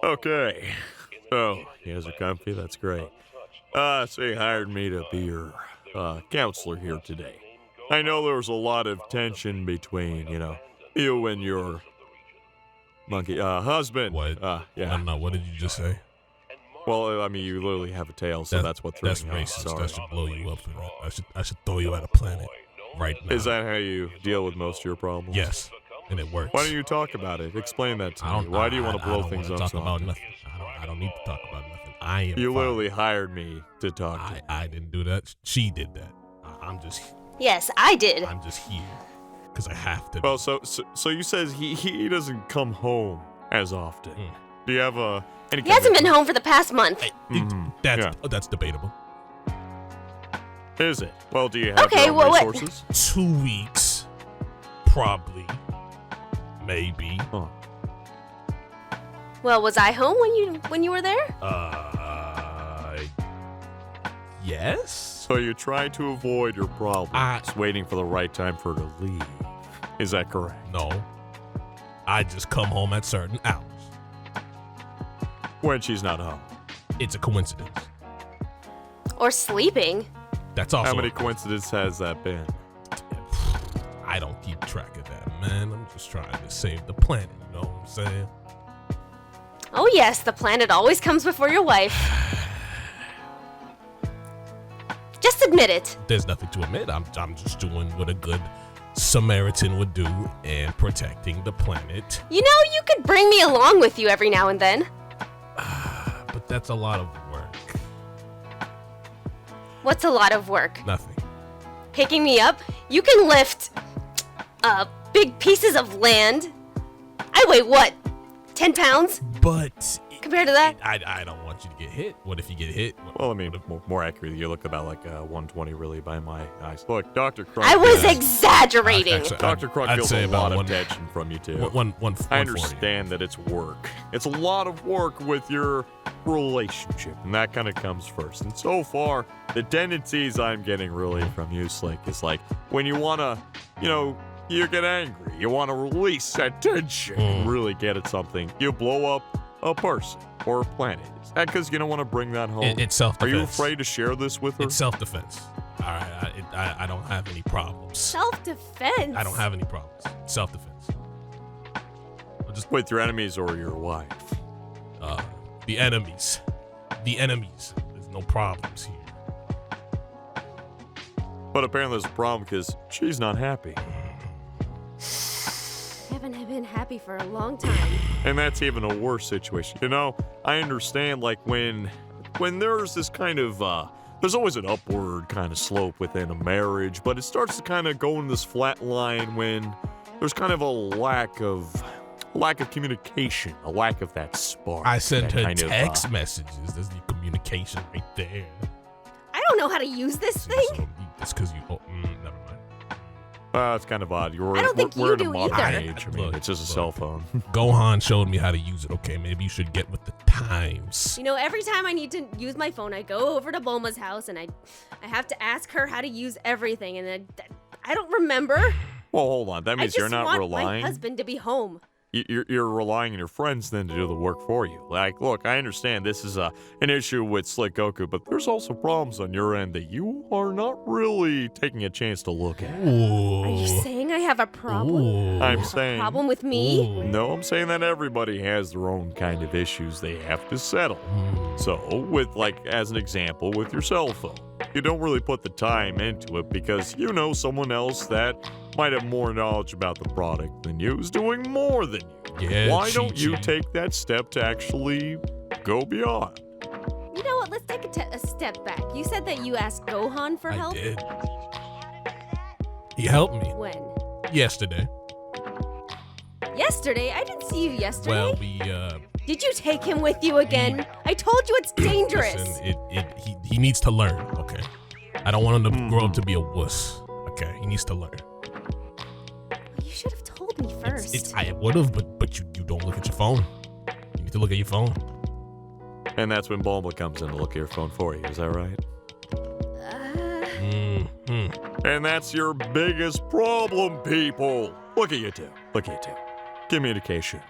Okay. So, you guys are comfy? That's great. So you hired me to be your counselor here today. I know there was a lot of tension between, you and your monkey husband. What? Yeah. No, what did you just say? Well, I mean, you literally have a tail, so that's what threw That's me off. racist. Sorry. That should blow you up for that. I should throw you out of planet right now. Is that how you deal with most of your problems? Yes, and it works. Why don't you talk about it? Explain that to me. Why do you want to blow things up talk so about often? nothing. I don't need to talk about nothing. I am. You fine. literally hired me to talk to you. I didn't do that. She did that. I'm just Yes, I did. I'm just here because I have to. Well, so you says he doesn't come home as often. Do you have any? He hasn't been home for the past month. That's debatable. Is it? Well, do you have Okay, your own well, what- resources? 2 weeks, probably, maybe. Huh. Well, was I home when you were there? Yes. So you try to avoid your problems, waiting for the right time for her to leave. Is that correct? No. I just come home at certain hours. When she's not home. It's a coincidence. Or sleeping? That's also. How many coincidences has that been? I don't keep track of that, man. I'm just trying to save the planet. You know what I'm saying? Oh yes, the planet always comes before your wife. Just admit it. There's nothing to admit. I'm just doing what a good Samaritan would do and protecting the planet. You know, you could bring me along with you every now and then. But that's a lot of work. What's a lot of work? Nothing. Picking me up? You can lift big pieces of land. I weigh what? 10 pounds? But Compared to that? I don't want you to get hit. What if you get hit? Well, I mean, more accurately, you look about like 120 really by my eyes. Look, Dr. Kronk. I was exaggerating. Actually, Dr. Kronk I'd feels say a about lot of one- tension from you too. One I 140. understand that it's work. It's a lot of work with your relationship, and that kind of comes first. And so far, the tendencies I'm getting really from you, Slick, is like when you want to, you get angry, you want to release that tension and really get at something, you blow up a person or a planet. Is that because you don't want to bring that home? It's self-defense. Are you afraid to share this with her? It's self-defense. All right, I don't have any problems. Self-defense? I don't have any problems. Self-defense. With your enemies or your wife? The enemies. The enemies. There's no problems here. But apparently there's a problem because she's not happy. I haven't been happy for a long time. And that's even a worse situation. I understand like when there's this kind of there's always an upward kind of slope within a marriage, but it starts to kind of go in this flat line when there's kind of a lack of communication, a lack of that spark. I sent that her kind of, text messages. There's the communication right there. I don't know how to use this thing. So that's because you. Oh, never mind. It's kind of odd. I don't think we're you in a do modern either. age. I mean, it's just a cell phone. Gohan showed me how to use it. Okay, maybe you should get with the times. Every time I need to use my phone, I go over to Bulma's house and I have to ask her how to use everything, and I don't remember. Well, hold on. That means you're not I just relying. want my husband to be home. You're relying on your friends then to do the work for you. Like, look, I understand this is an issue with Slick Goku, but there's also problems on your end that you are not really taking a chance to look at. Are you saying I have a problem? I'm saying Problem with me? No, I'm saying that everybody has their own kind of issues they have to settle. So, with like as an example, with your cell phone, you don't really put the time into it because you know someone else that might have more knowledge about the product than you is doing more than you. Yeah, Why don't you take that step to actually go beyond? You know what? Let's take a step back. You said that you asked Gohan for help? I did. He helped me When? yesterday. Yesterday? I didn't see you yesterday. Well, we Did you take him with you again? I told you it's dangerous. Listen, he needs to learn. Okay, I don't want him to grow up to be a wuss. Okay, he needs to learn. You should have told me first. I would have, but you don't look at your phone. You need to look at your phone. And that's when Bulma comes in to look at your phone for you, is that right? And that's your biggest problem, people. Look at you two. Look at you two. Communication.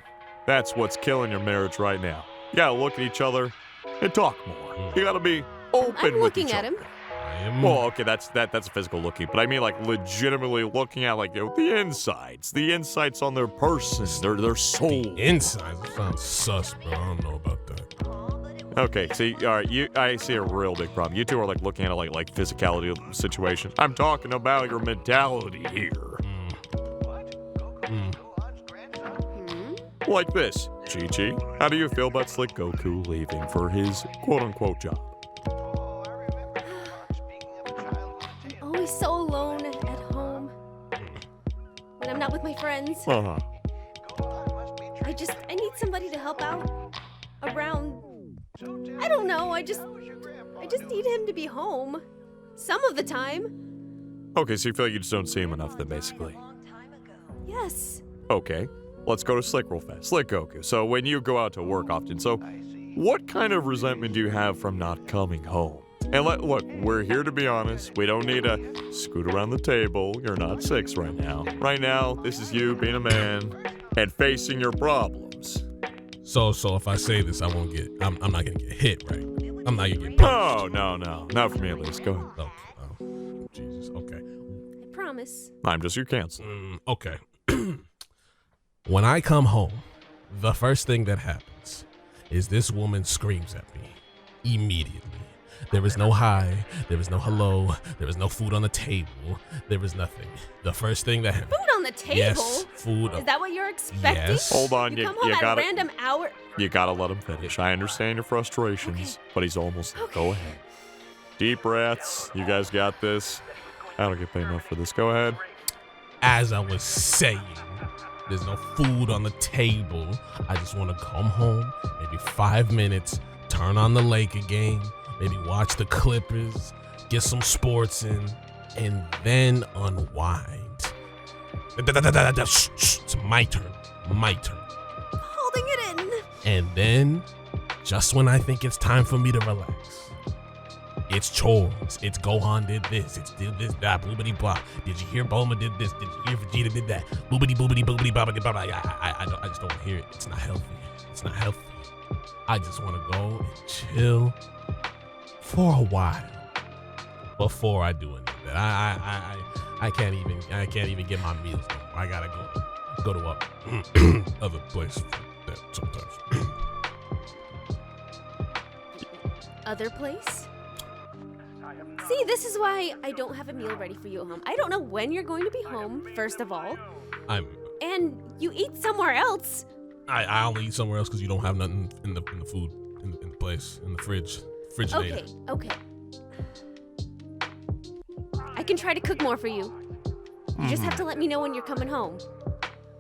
That's what's killing your marriage right now. You gotta look at each other and talk more. You gotta be open I'm with looking each at other. him. Well, okay, that's a physical looking, but I mean like legitimately looking at like the insights on their person, their soul. Inside sounds sus, bro. I don't know about that. Okay, see, all right, I see a real big problem. You two are like looking at it like physicality of the situation. I'm talking about your mentality here. Like this, Chi-Chi, how do you feel about Slick Goku leaving for his quote-unquote job? I'm always so alone at home when I'm not with my friends. Uh-huh. I need somebody to help out around. I don't know. I just need him to be home some of the time. Okay, so you feel like you just don't see him enough then, basically. Yes. Okay, let's go to Slick real fast. Slick Goku, so when you go out to work often, so what kind of resentment do you have from not coming home? And look, we're here to be honest. We don't need to scoot around the table. You're not 6 right now. Right now, this is you being a man and facing your problems. So if I say this, I'm not gonna get hit, right? I'm not gonna get punched. No. Not for me at least. Go ahead. Okay. Oh, Jesus. Okay. I promise. I'm just your counselor. Okay. When I come home, the first thing that happens is this woman screams at me immediately. There is no hi, there is no hello, there is no food on the table, there is nothing. The first thing that happens. Food on the table? Yes, food. Is that what you're expecting? Yes. Hold on, You come home at gotta, a random hour. You gotta let him finish. I understand your frustrations, but he's almost there. Go ahead. Deep breaths. You guys got this. I don't get paid enough for this. Go ahead. As I was saying, there's no food on the table. I just want to come home, maybe 5 minutes, turn on the Laker game, maybe watch the Clippers, get some sports in, and then unwind. It's my turn. Holding it in. And then, just when I think it's time for me to relax, it's chores. It's Gohan did this. It's did this, that, bloobity blah. Did you hear Bulma did this? Did you hear Vegeta did that? Boobity boobity boobity boobity blah blah. I just don't want to hear it. It's not healthy. It's not healthy. I just want to go and chill for a while before I do any of that. I can't even get my meals done. I gotta go to a other place for that sometimes. Other place? See, this is why I don't have a meal ready for you at home. I don't know when you're going to be home, first of all. And you eat somewhere else. I only eat somewhere else because you don't have nothing in the food in the place in the fridge. Okay. I can try to cook more for you. You just have to let me know when you're coming home.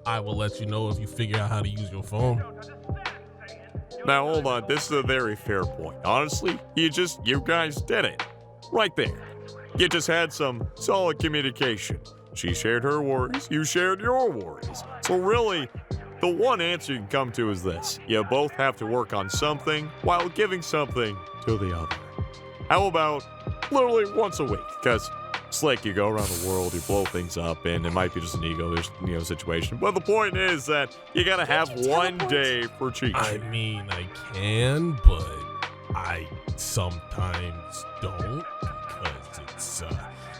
I will let you know if you figure out how to use your phone. Now hold on. This is a very fair point. Honestly, you guys did it. Right there. You just had some solid communication. She shared her worries, you shared your worries. So really, the one answer you can come to is this. You both have to work on something while giving something to the other. How about literally once a week? Because Slick, you go around the world, you blow things up, and it might be just an ego situation. But the point is that you gotta have one day for Chi-Chi. I mean, I can, but I sometimes don't because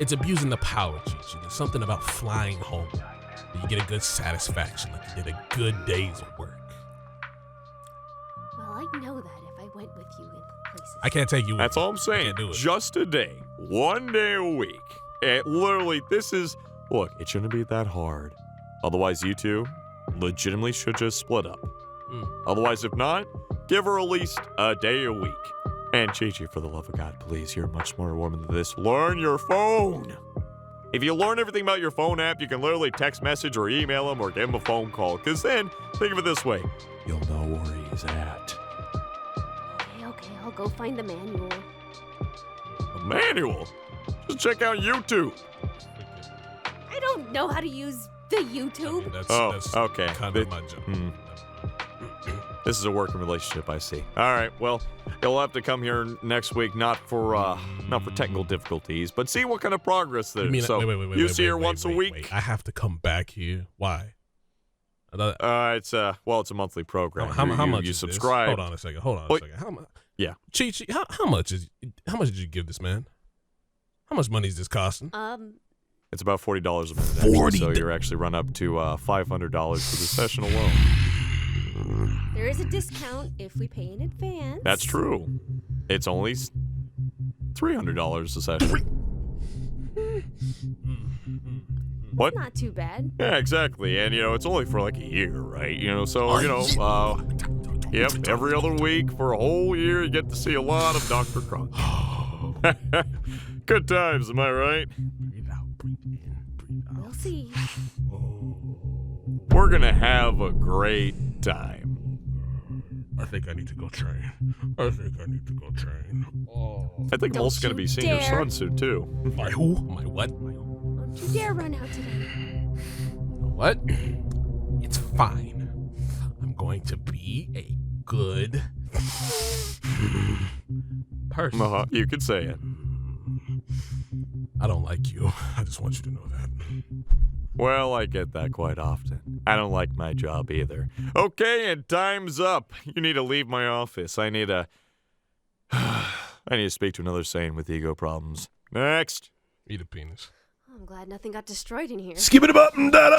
it's abusing the power, Chi-Chi. There's something about flying home that you get a good satisfaction, like you did a good day's work. Well, I know that if I went with you in places. I can't take you with That's me. all I'm saying. I can't do it. Just a day. One day a week. Literally, look, it shouldn't be that hard. Otherwise, you two legitimately should just split up. Otherwise, if not, give her at least a day a week. And Chi-Chi, for the love of God, please, you're a much smarter woman than this. Learn your phone. If you learn everything about your phone app, you can literally text message or email him or give him a phone call. Because then, think of it this way. You'll know where he's at. Okay, I'll go find the manual. A manual? Just check out YouTube. I don't know how to use the YouTube. That's okay. kind of my job. This is a working relationship, I see. All right, well, you'll have to come here next week, not for technical difficulties, but see what kind of progress there is. So wait, you see her once a week. Wait. I have to come back here. Why? It's a monthly program. How much you is subscribe? This? Hold on a second. How much? Yeah. Chi, how much did you give this man? How much money is this costing? It's about $40 a minute. Actually, so you're actually run up to $500 for the session alone. There is a discount if we pay in advance. That's true. It's only $300 a session. What? Not too bad. Yeah, exactly. And, it's only for like a year, right? So, yep, every other week for a whole year, you get to see a lot of Dr. Kronk. Good times, am I right? Breathe out, breathe in, breathe out. We'll see. We're gonna have a great time. I think I need to go train. Oh. I think I'm also gonna be seeing your son soon, too. My who? My what? Don't you dare run out today. What? It's fine. I'm going to be a good person. You could say it. I don't like you. I just want you to know that. Well, I get that quite often. I don't like my job either. Okay, and time's up. You need to leave my office. I need to speak to another sane with ego problems. Next. Eat a penis. I'm glad nothing got destroyed in here. Skip it up and da